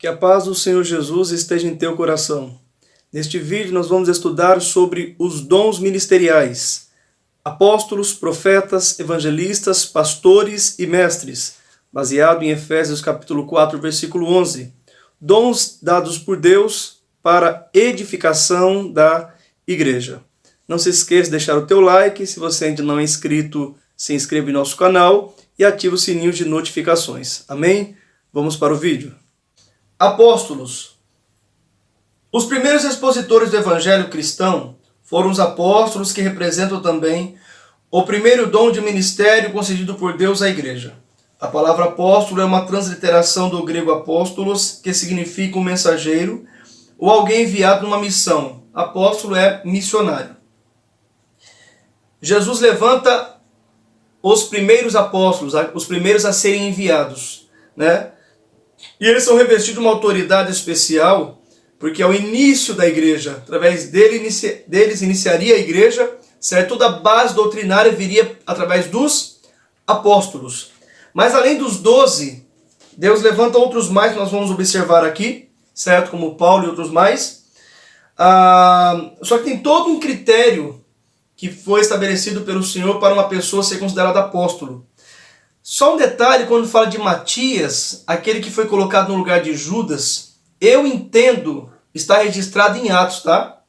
Que a paz do Senhor Jesus esteja em teu coração. Neste vídeo nós vamos estudar sobre os dons ministeriais. Apóstolos, profetas, evangelistas, pastores e mestres. Baseado em Efésios capítulo 4, versículo 11. Dons dados por Deus para edificação da igreja. Não se esqueça de deixar o teu like. Se você ainda não é inscrito, se inscreva em nosso canal e ative o sininho de notificações. Amém? Vamos para o vídeo. Apóstolos. Os primeiros expositores do evangelho cristão foram os apóstolos, que representam também o primeiro dom de ministério concedido por Deus à igreja. A palavra apóstolo é uma transliteração do grego apóstolos, que significa um mensageiro ou alguém enviado numa missão. Apóstolo é missionário. Jesus levanta os primeiros apóstolos, os primeiros a serem enviados, né? E eles são revestidos de uma autoridade especial, porque é o início da igreja. Através deles iniciaria a igreja, certo? Toda a base doutrinária viria através dos apóstolos. Mas além dos 12, Deus levanta outros mais que nós vamos observar aqui, certo? Como Paulo e outros mais. Só que tem todo um critério que foi estabelecido pelo Senhor para uma pessoa ser considerada apóstolo. Só um detalhe, quando fala de Matias, aquele que foi colocado no lugar de Judas, eu entendo, está registrado em Atos, tá?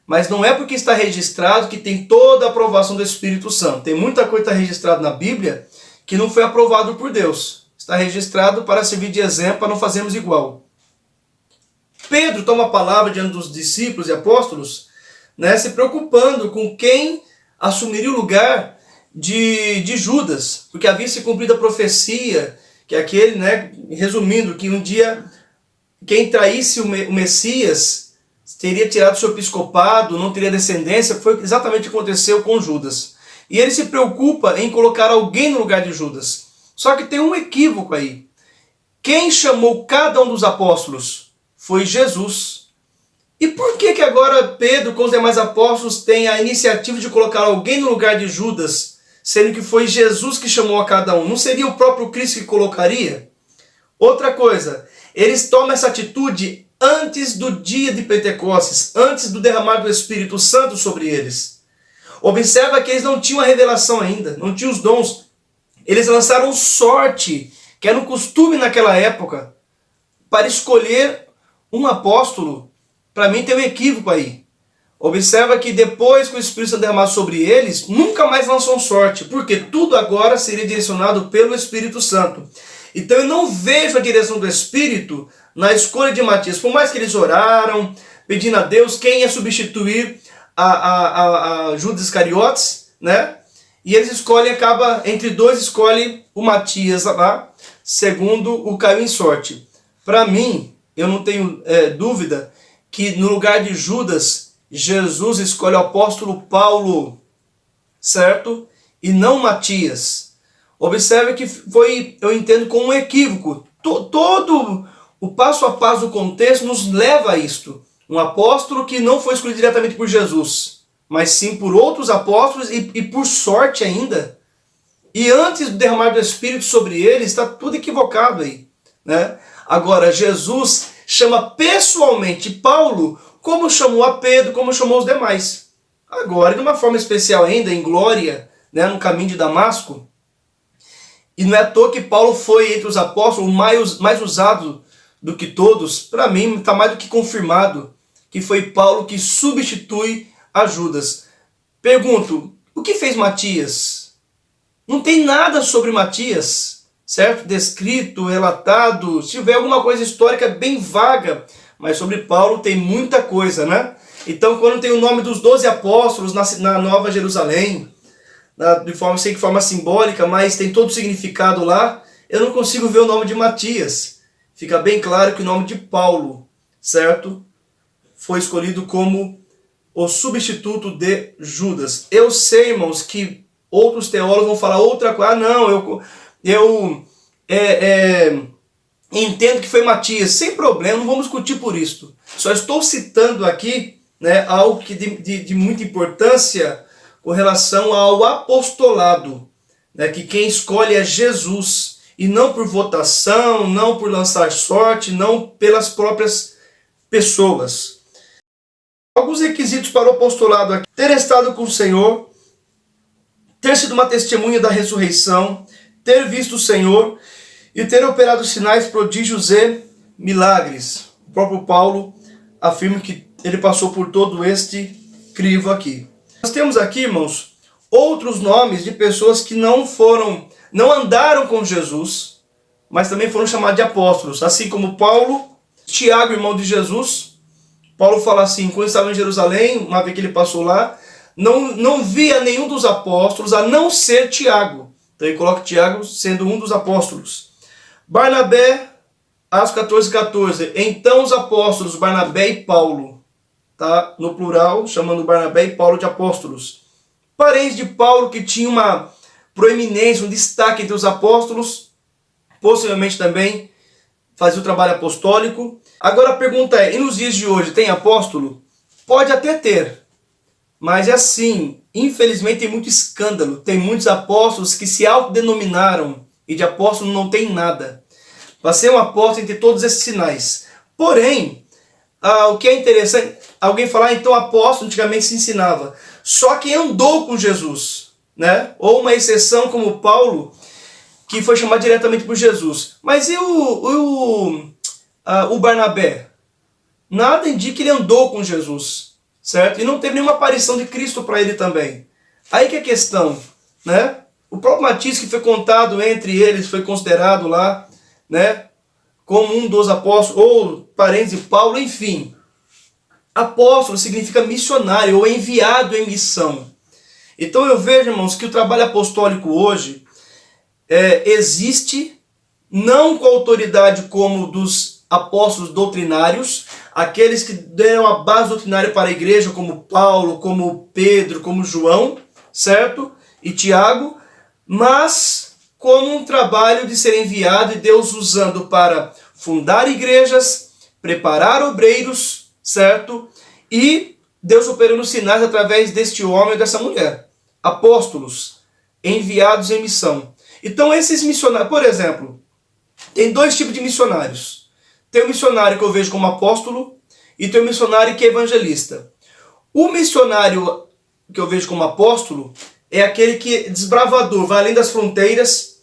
Mas não é porque está registrado que tem toda a aprovação do Espírito Santo. Tem muita coisa que está registrada na Bíblia que não foi aprovado por Deus. Está registrado para servir de exemplo, para não fazermos igual. Pedro toma a palavra diante dos discípulos e apóstolos, né, se preocupando com quem assumiria o lugar de Judas, porque havia se cumprido a profecia, que é aquele, né, resumindo, que um dia quem traísse o Messias teria tirado seu episcopado, não teria descendência. Foi exatamente o que aconteceu com Judas. E ele se preocupa em colocar alguém no lugar de Judas. Só que tem um equívoco aí. Quem chamou cada um dos apóstolos foi Jesus. E por que agora Pedro, com os demais apóstolos, tem a iniciativa de colocar alguém no lugar de Judas, sendo que foi Jesus que chamou a cada um? Não seria o próprio Cristo que colocaria? Outra coisa, eles tomam essa atitude antes do dia de Pentecostes, antes do derramar do Espírito Santo sobre eles. Observa que eles não tinham a revelação ainda, não tinham os dons. Eles lançaram sorte, que era um costume naquela época, para escolher um apóstolo. Para mim tem um equívoco aí. Observa que depois que o Espírito Santo derramado sobre eles, nunca mais lançam sorte, porque tudo agora seria direcionado pelo Espírito Santo. Então eu não vejo a direção do Espírito na escolha de Matias. Por mais que eles oraram, pedindo a Deus quem ia substituir a Judas Iscariotes, né? E eles escolhem, entre dois, escolhe o Matias lá, segundo o caiu em sorte. Para mim, eu não tenho dúvida que no lugar de Judas, Jesus escolhe o apóstolo Paulo, certo? E não Matias. Observe que foi, eu entendo, com um equívoco. Todo o passo a passo do contexto nos leva a isto. Um apóstolo que não foi escolhido diretamente por Jesus, mas sim por outros apóstolos e por sorte ainda. E antes do derramar do Espírito sobre ele, está tudo equivocado aí, né? Agora, Jesus chama pessoalmente Paulo, como chamou a Pedro, como chamou os demais. Agora, de uma forma especial ainda, em glória, né, no caminho de Damasco. E não é à toa que Paulo foi, entre os apóstolos, o mais usado do que todos. Para mim, está mais do que confirmado que foi Paulo que substitui a Judas. Pergunto, o que fez Matias? Não tem nada sobre Matias, certo? Descrito, relatado. Se tiver alguma coisa histórica bem vaga, mas sobre Paulo tem muita coisa, né? Então, quando tem o nome dos 12 apóstolos na Nova Jerusalém, de forma simbólica, mas tem todo o significado lá, eu não consigo ver o nome de Matias. Fica bem claro que o nome de Paulo, certo? Foi escolhido como o substituto de Judas. Eu sei, irmãos, que outros teólogos vão falar outra coisa. Ah, não, eu entendo que foi Matias. Sem problema, não vamos discutir por isso. Só estou citando aqui, né, algo que de muita importância com relação ao apostolado, né, que quem escolhe é Jesus. e não por votação, não por lançar sorte, não pelas próprias pessoas. Alguns requisitos para o apostolado aqui: ter estado com o Senhor, ter sido uma testemunha da ressurreição, ter visto o Senhor e ter operado sinais, prodígios e milagres. O próprio Paulo afirma que ele passou por todo este crivo aqui. Nós temos aqui, irmãos, outros nomes de pessoas que não andaram com Jesus, mas também foram chamados de apóstolos, assim como Paulo, Tiago, irmão de Jesus. Paulo fala assim: quando estava em Jerusalém, uma vez que ele passou lá, não via nenhum dos apóstolos, a não ser Tiago. Então ele coloca Tiago sendo um dos apóstolos. Barnabé, Atos 14:14. Então os apóstolos Barnabé e Paulo, tá? No plural, chamando Barnabé e Paulo de apóstolos. Parentes de Paulo que tinha uma proeminência, um destaque entre os apóstolos, possivelmente também fazia o trabalho apostólico. Agora a pergunta é: e nos dias de hoje tem apóstolo? Pode até ter, mas é assim, infelizmente tem muito escândalo. Tem muitos apóstolos que se autodenominaram e de apóstolo não tem nada. Para ser um apóstolo tem que ter todos esses sinais. Porém, o que é interessante, alguém falar, então apóstolo antigamente se ensinava só quem andou com Jesus, né? Ou uma exceção como Paulo, que foi chamado diretamente por Jesus. Mas e o Barnabé? Nada indica que ele andou com Jesus, certo? E não teve nenhuma aparição de Cristo para ele também. Aí que é a questão, né? O próprio Matias, que foi contado entre eles, foi considerado lá, né, como um dos apóstolos, ou parentes de Paulo, enfim. Apóstolo significa missionário ou enviado em missão. Então eu vejo, irmãos, que o trabalho apostólico hoje existe, não com autoridade como dos apóstolos doutrinários, aqueles que deram a base doutrinária para a igreja, como Paulo, como Pedro, como João, certo? E Tiago, mas como um trabalho de ser enviado e Deus usando para fundar igrejas, preparar obreiros, certo? E Deus operando sinais através deste homem e dessa mulher. Apóstolos, enviados em missão. Então esses missionários, por exemplo, tem dois tipos de missionários. Tem o missionário que eu vejo como apóstolo e tem o missionário que é evangelista. O missionário que eu vejo como apóstolo é aquele que é desbravador, vai além das fronteiras,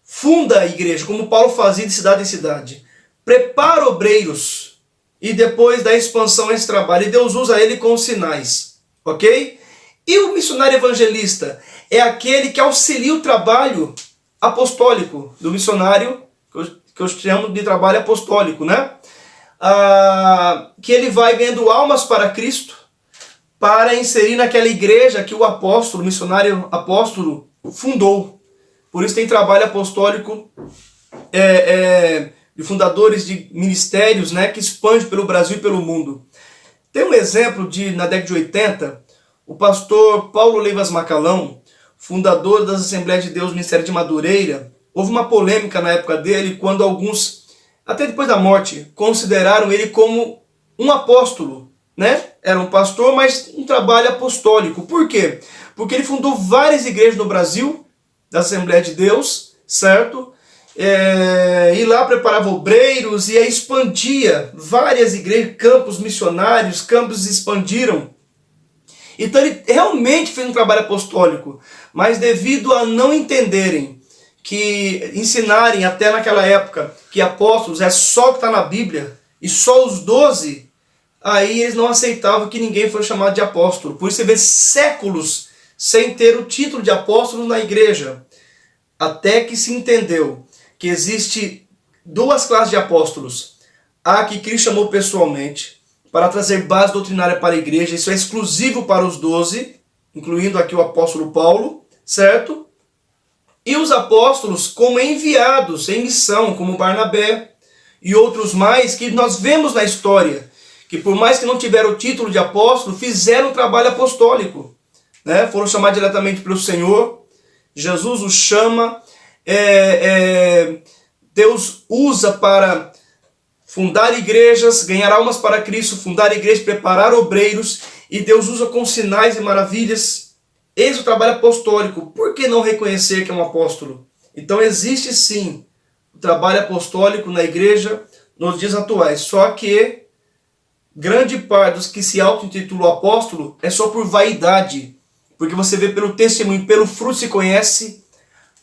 funda a igreja, como Paulo fazia de cidade em cidade. Prepara obreiros e depois da expansão esse trabalho. E Deus usa ele com sinais, ok? E o missionário evangelista é aquele que auxilia o trabalho apostólico do missionário, que eu chamo de trabalho apostólico, né? Que ele vai ganhando almas para Cristo, para inserir naquela igreja que o apóstolo, o missionário apóstolo, fundou. Por isso tem trabalho apostólico de fundadores de ministérios, né, que expande pelo Brasil e pelo mundo. Tem um exemplo na década de 80, o pastor Paulo Leivas Macalão, fundador das Assembleias de Deus Ministério de Madureira. Houve uma polêmica na época dele, quando alguns, até depois da morte, consideraram ele como um apóstolo, né? Era um pastor, mas um trabalho apostólico. Por quê? Porque ele fundou várias igrejas no Brasil, da Assembleia de Deus, certo? E lá preparava obreiros e expandia várias igrejas, campos missionários, campos expandiram. Então ele realmente fez um trabalho apostólico, mas devido a não entenderem, ensinarem até naquela época que apóstolos é só o que está na Bíblia, e só os 12, aí eles não aceitavam que ninguém foi chamado de apóstolo. Por isso você vê séculos sem ter o título de apóstolo na igreja, até que se entendeu que existe duas classes de apóstolos. A que Cristo chamou pessoalmente, para trazer base doutrinária para a igreja, isso é exclusivo para os 12, incluindo aqui o apóstolo Paulo, certo? E os apóstolos como enviados em missão, como Barnabé e outros mais, que nós vemos na história, que por mais que não tiveram o título de apóstolo, fizeram um trabalho apostólico, né? Foram chamados diretamente pelo Senhor, Jesus os chama, Deus usa para fundar igrejas, ganhar almas para Cristo, fundar igrejas, preparar obreiros, e Deus usa com sinais e maravilhas. Esse é o trabalho apostólico. Por que não reconhecer que é um apóstolo? Então existe sim o trabalho apostólico na igreja nos dias atuais. Só que grande parte dos que se auto-intitulam apóstolo é só por vaidade. Porque você vê pelo testemunho, pelo fruto se conhece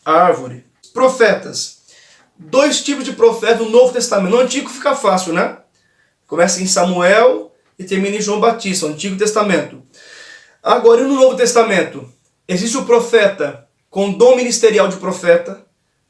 a árvore. Profetas. 2 tipos de profetas no Novo Testamento. No Antigo fica fácil, né? Começa em Samuel e termina em João Batista, no Antigo Testamento. Agora, e no Novo Testamento? Existe o profeta com dom ministerial de profeta.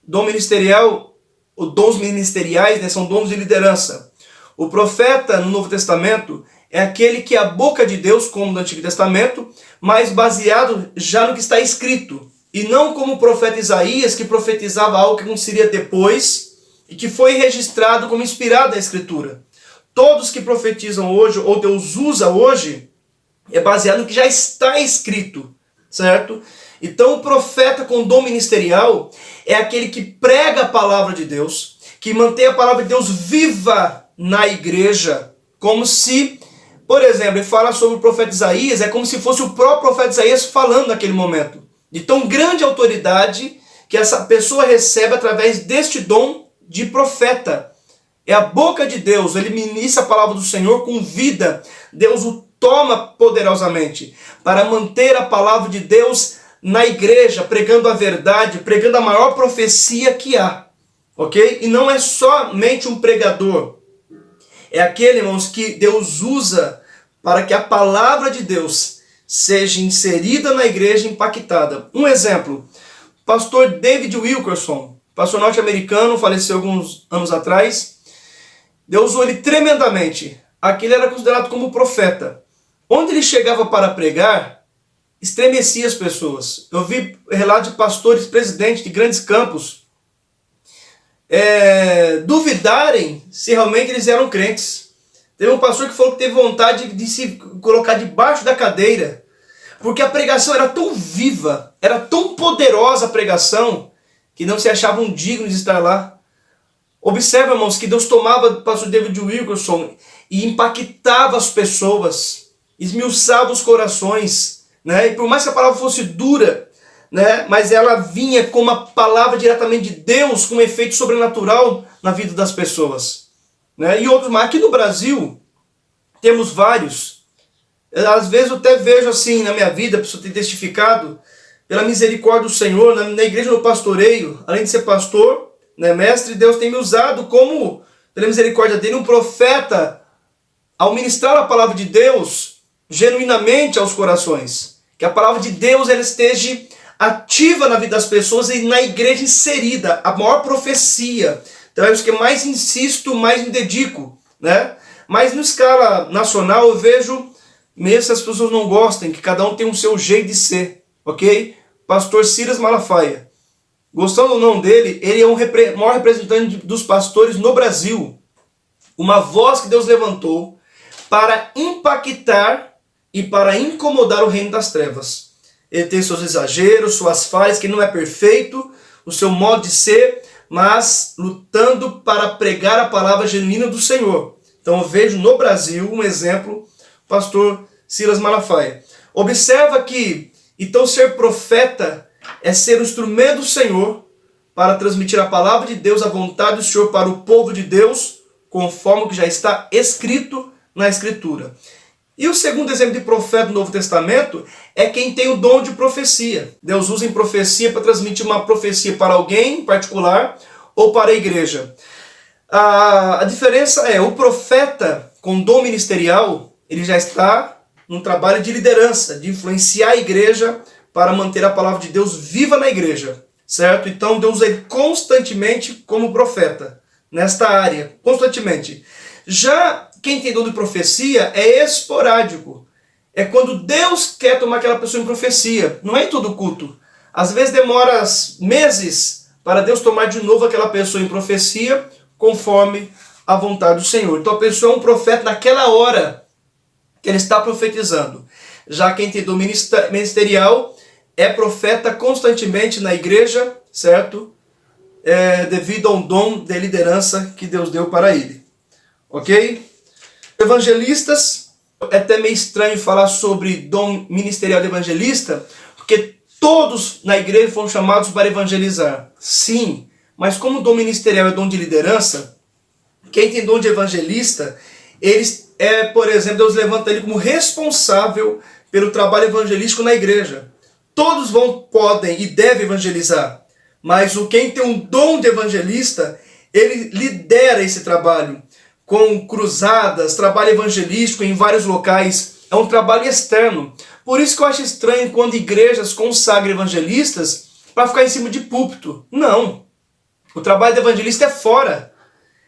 Dom ministerial, os dons ministeriais, né, são dons de liderança. O profeta no Novo Testamento é aquele que é a boca de Deus, como no Antigo Testamento, mas baseado já no que está escrito. E não como o profeta Isaías, que profetizava algo que aconteceria depois e que foi registrado como inspirado da Escritura. Todos que profetizam hoje, ou Deus usa hoje, é baseado no que já está escrito, certo? Então o profeta com dom ministerial é aquele que prega a palavra de Deus, que mantém a palavra de Deus viva na igreja, como se, por exemplo, ele fala sobre o profeta Isaías, é como se fosse o próprio profeta Isaías falando naquele momento. De tão grande autoridade que essa pessoa recebe através deste dom de profeta. É a boca de Deus, ele ministra a palavra do Senhor com vida. Deus o toma poderosamente para manter a palavra de Deus na igreja, pregando a verdade, pregando a maior profecia que há. Ok? E não é somente um pregador. É aquele, irmãos, que Deus usa para que a palavra de Deus seja inserida na igreja e impactada. Um exemplo, pastor David Wilkerson, pastor norte-americano, faleceu alguns anos atrás. Deus usou ele tremendamente. Aquele era considerado como profeta. Onde ele chegava para pregar, estremecia as pessoas. Eu vi relatos de pastores, presidentes de grandes campos, duvidarem se realmente eles eram crentes. Teve um pastor que falou que teve vontade de se colocar debaixo da cadeira, porque a pregação era tão viva, era tão poderosa a pregação, que não se achavam dignos de estar lá. Observa, irmãos, que Deus tomava o pastor David Wilkerson e impactava as pessoas, esmiuçava os corações, né? E por mais que a palavra fosse dura, né, mas ela vinha com uma palavra diretamente de Deus, com um efeito sobrenatural na vida das pessoas, né? E outros, mas aqui no Brasil temos vários. Às vezes eu até vejo assim na minha vida, a pessoa tem testificado pela misericórdia do Senhor, na igreja no pastoreio, além de ser pastor, né, mestre, Deus tem me usado como, pela misericórdia dele, um profeta, ao ministrar a palavra de Deus genuinamente aos corações. Que a palavra de Deus ela esteja ativa na vida das pessoas e na igreja inserida, a maior profecia. Então é isso que eu mais insisto, mais me dedico, né? Mas na escala nacional eu vejo, mesmo se as pessoas não gostem, que cada um tem o seu jeito de ser, ok? Pastor Silas Malafaia. Gostando ou não dele, ele é o maior representante dos pastores no Brasil. Uma voz que Deus levantou para impactar e para incomodar o reino das trevas. Ele tem seus exageros, suas falhas, que não é perfeito, o seu modo de ser, mas lutando para pregar a palavra genuína do Senhor. Então eu vejo no Brasil um exemplo, o pastor Silas Malafaia. Observa que, então, ser profeta é ser o instrumento do Senhor para transmitir a palavra de Deus, a vontade do Senhor para o povo de Deus, conforme o que já está escrito na Escritura. E o segundo exemplo de profeta do Novo Testamento é quem tem o dom de profecia. Deus usa em profecia para transmitir uma profecia para alguém em particular ou para a igreja. A diferença é, o profeta com dom ministerial, ele já está num trabalho de liderança, de influenciar a igreja para manter a palavra de Deus viva na igreja, certo? Então Deus usa ele constantemente como profeta, nesta área, constantemente. Já quem tem dom de profecia é esporádico. É quando Deus quer tomar aquela pessoa em profecia. Não é em todo culto. Às vezes demora meses para Deus tomar de novo aquela pessoa em profecia, conforme a vontade do Senhor. Então a pessoa é um profeta naquela hora que ele está profetizando. Já quem tem dom ministerial é profeta constantemente na igreja, certo? Devido a um dom de liderança que Deus deu para ele. Ok? Evangelistas, é até meio estranho falar sobre dom ministerial de evangelista, porque todos na igreja foram chamados para evangelizar. Sim, mas como o dom ministerial é dom de liderança, quem tem dom de evangelista, por exemplo, Deus levanta ele como responsável pelo trabalho evangelístico na igreja. Todos podem e devem evangelizar, mas quem tem um dom de evangelista, ele lidera esse trabalho com cruzadas, trabalho evangelístico em vários locais. É um trabalho externo. Por isso que eu acho estranho quando igrejas consagram evangelistas para ficar em cima de púlpito. Não. O trabalho do evangelista é fora.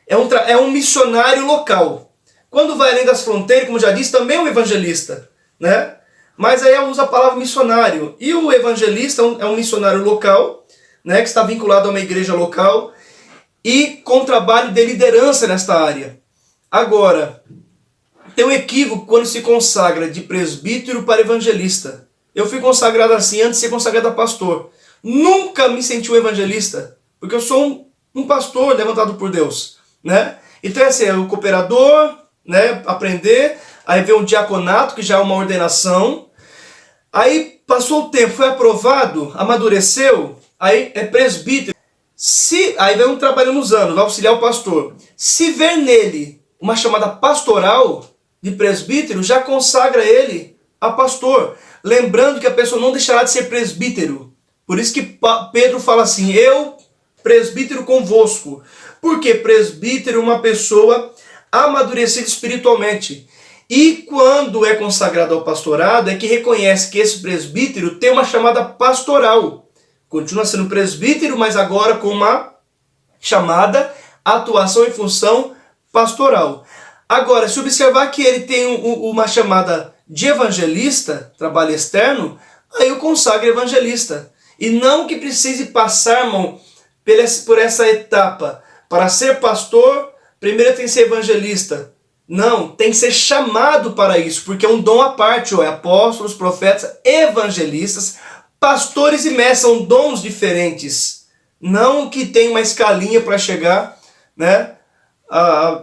É um missionário local. Quando vai além das fronteiras, como já disse, também é um evangelista, né? Mas aí eu uso a palavra missionário. E o evangelista é um missionário local, né, que está vinculado a uma igreja local e com trabalho de liderança nesta área. Agora, tem um equívoco quando se consagra de presbítero para evangelista. Eu fui consagrado assim antes de ser consagrado a pastor. Nunca me senti um evangelista, porque eu sou um pastor levantado por Deus, né? Então é assim, o cooperador, né, aprender, aí vem um diaconato, que já é uma ordenação, aí passou o tempo, foi aprovado, amadureceu, aí é presbítero. Aí vem um trabalho nos anos, vai auxiliar o pastor. Se ver nele uma chamada pastoral de presbítero, já consagra ele a pastor. Lembrando que a pessoa não deixará de ser presbítero. Por isso que Pedro fala assim, eu, presbítero convosco. Porque presbítero é uma pessoa amadurecida espiritualmente. E quando é consagrado ao pastorado, é que reconhece que esse presbítero tem uma chamada pastoral. Continua sendo presbítero, mas agora com uma chamada atuação em função pastoral. Agora, se observar que ele tem uma chamada de evangelista, trabalho externo, aí o consagra evangelista. E não que precise passar, irmão, por essa etapa. Para ser pastor, primeiro tem que ser evangelista. Não, tem que ser chamado para isso, porque é um dom à parte. Apóstolos, profetas, evangelistas, pastores e mestres são dons diferentes. Não que tem uma escalinha para chegar, né,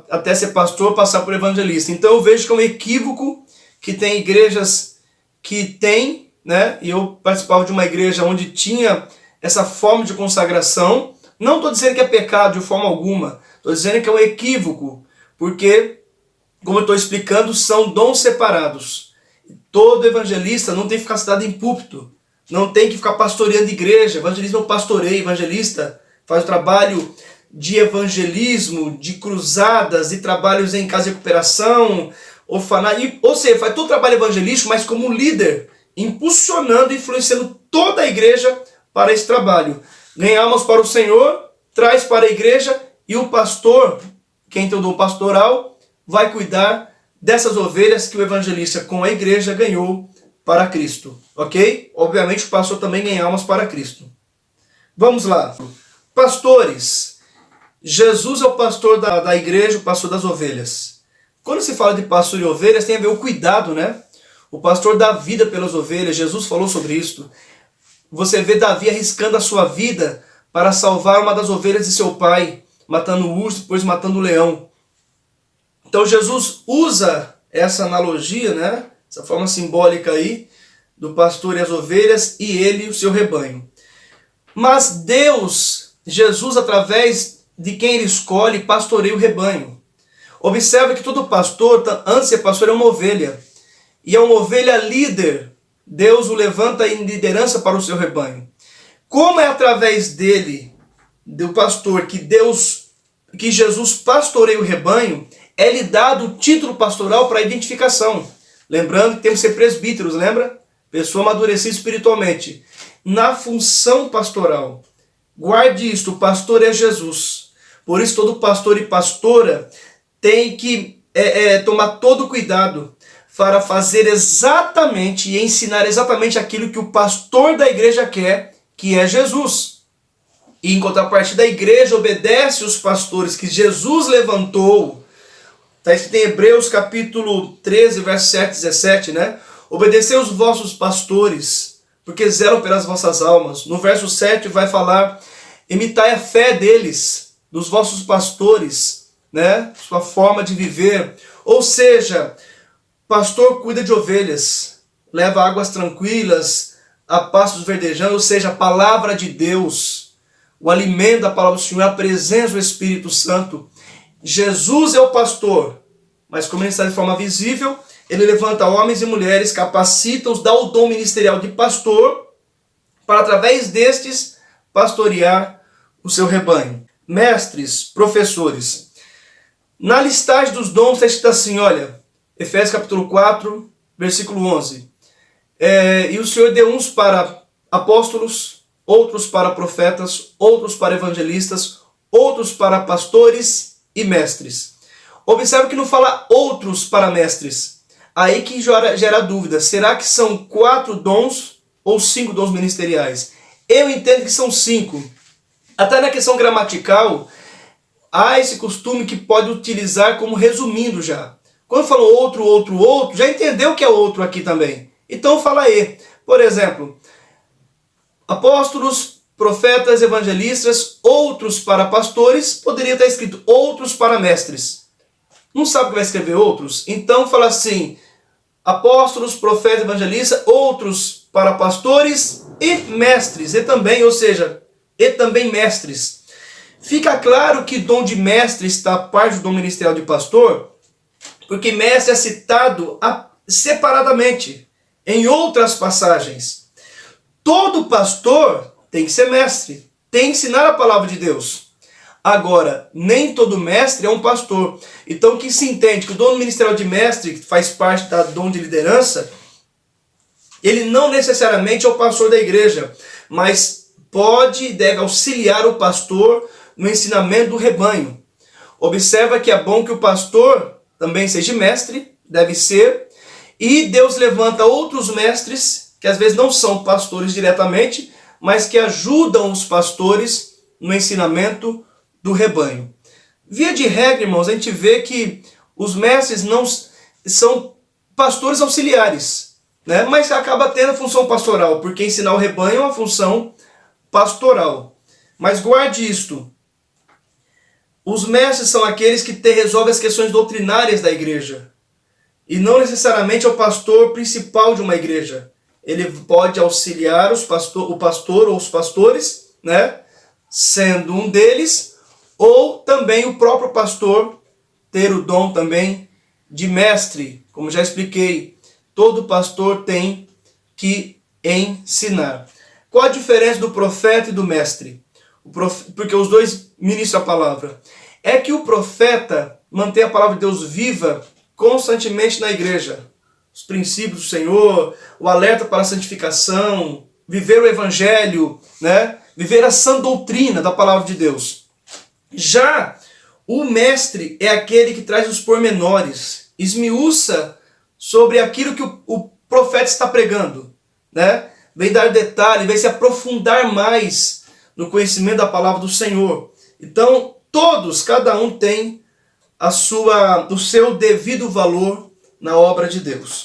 até ser pastor, passar por evangelista. Então eu vejo que é um equívoco que tem igrejas que tem, né? E eu participava de uma igreja onde tinha essa forma de consagração. Não estou dizendo que é pecado de forma alguma. Estou dizendo que é um equívoco. Porque, como eu estou explicando, são dons separados. Todo evangelista não tem que ficar sentado em púlpito. Não tem que ficar pastoreando igreja. Evangelismo é um pastoreio. Evangelista faz o trabalho de evangelismo, de cruzadas, de trabalhos em casa de recuperação, orfanato. Ou seja, faz todo o trabalho evangelístico, mas como líder, impulsionando e influenciando toda a igreja para esse trabalho. Ganha almas para o Senhor, traz para a igreja, e o pastor, quem tem o dom pastoral, vai cuidar dessas ovelhas que o evangelista com a igreja ganhou para Cristo. Ok? Obviamente o pastor também ganha almas para Cristo. Vamos lá. Pastores. Jesus é o pastor da igreja, o pastor das ovelhas. Quando se fala de pastor e ovelhas, tem a ver o cuidado, né? O pastor dá vida pelas ovelhas. Jesus falou sobre isso. Você vê Davi arriscando a sua vida para salvar uma das ovelhas de seu pai, matando o urso, depois matando o leão. Então Jesus usa essa analogia, né? Essa forma simbólica aí, do pastor e as ovelhas, e ele e o seu rebanho. Mas Deus, Jesus, através de quem ele escolhe, pastoreia o rebanho. Observe que todo pastor, antes de ser pastor, é uma ovelha. E é uma ovelha líder. Deus o levanta em liderança para o seu rebanho. Como é através dele, do pastor, que Jesus pastoreia o rebanho, é-lhe dado o título pastoral para identificação. Lembrando que temos que ser presbíteros, lembra? Pessoa amadurecida espiritualmente. Na função pastoral. Guarde isto, o pastor é Jesus. Por isso todo pastor e pastora tem que tomar todo cuidado para fazer exatamente e ensinar exatamente aquilo que o pastor da igreja quer, que é Jesus. E em contrapartida, a igreja obedece os pastores que Jesus levantou. Está escrito em Hebreus capítulo 13, verso 7 e 17, né? Obedecei os vossos pastores, porque zelam pelas vossas almas. No verso 7 vai falar, imitai a fé deles, dos vossos pastores, né? Sua forma de viver. Ou seja, pastor cuida de ovelhas, leva águas tranquilas, a pastos verdejantes, ou seja, a palavra de Deus. o alimento da palavra do Senhor, a presença do Espírito Santo. Jesus é o pastor, mas como ele está de forma visível, ele levanta homens e mulheres, capacita-os, dá o dom ministerial de pastor, para através destes pastorear o seu rebanho. Mestres, professores. Na listagem dos dons está escrito assim, olha, Efésios capítulo 4, versículo 11. E o Senhor deu uns para apóstolos, outros para profetas, outros para evangelistas, outros para pastores e mestres. Observe que não fala outros para mestres. Aí que gera dúvida. Será que são 4 dons ou 5 dons ministeriais? Eu entendo que são 5. Até na questão gramatical, há esse costume que pode utilizar como resumindo já. Quando falou outro, outro, outro, já entendeu que é outro aqui também. Então fala e. Por exemplo, apóstolos, profetas, evangelistas, outros para pastores, poderia estar escrito outros para mestres. Não sabe que vai escrever outros? Então fala assim, apóstolos, profetas, evangelistas, outros para pastores e mestres. E também, ou seja, e também mestres. Fica claro que dom de mestre está a parte do dom ministerial de pastor, porque mestre é citado separadamente em outras passagens. Todo pastor tem que ser mestre, tem que ensinar a palavra de Deus. Agora, nem todo mestre é um pastor. Então, que se entende que o dom ministerial de mestre, que faz parte da dom de liderança, ele não necessariamente é o pastor da igreja, mas pode e deve auxiliar o pastor no ensinamento do rebanho. Observa que é bom que o pastor também seja mestre, deve ser, e Deus levanta outros mestres, que às vezes não são pastores diretamente, mas que ajudam os pastores no ensinamento do rebanho. Via de regra, irmãos, a gente vê que os mestres não são pastores auxiliares, né? Mas acaba tendo a função pastoral, porque ensinar o rebanho é uma função pastoral. Mas guarde isto. Os mestres são aqueles que resolvem as questões doutrinárias da igreja. E não necessariamente é o pastor principal de uma igreja. Ele pode auxiliar o pastor ou os pastores, né? Sendo um deles, ou também o próprio pastor ter o dom também de mestre. Como já expliquei, todo pastor tem que ensinar. Qual a diferença do profeta e do mestre? Porque os dois ministram a palavra. É que o profeta mantém a palavra de Deus viva constantemente na igreja. Os princípios do Senhor, o alerta para a santificação, viver o evangelho, né? Viver a sã doutrina da palavra de Deus. Já o mestre é aquele que traz os pormenores, esmiuça sobre aquilo que o profeta está pregando, né? Vem dar detalhe, vem se aprofundar mais no conhecimento da palavra do Senhor. Então, cada um tem o seu devido valor na obra de Deus.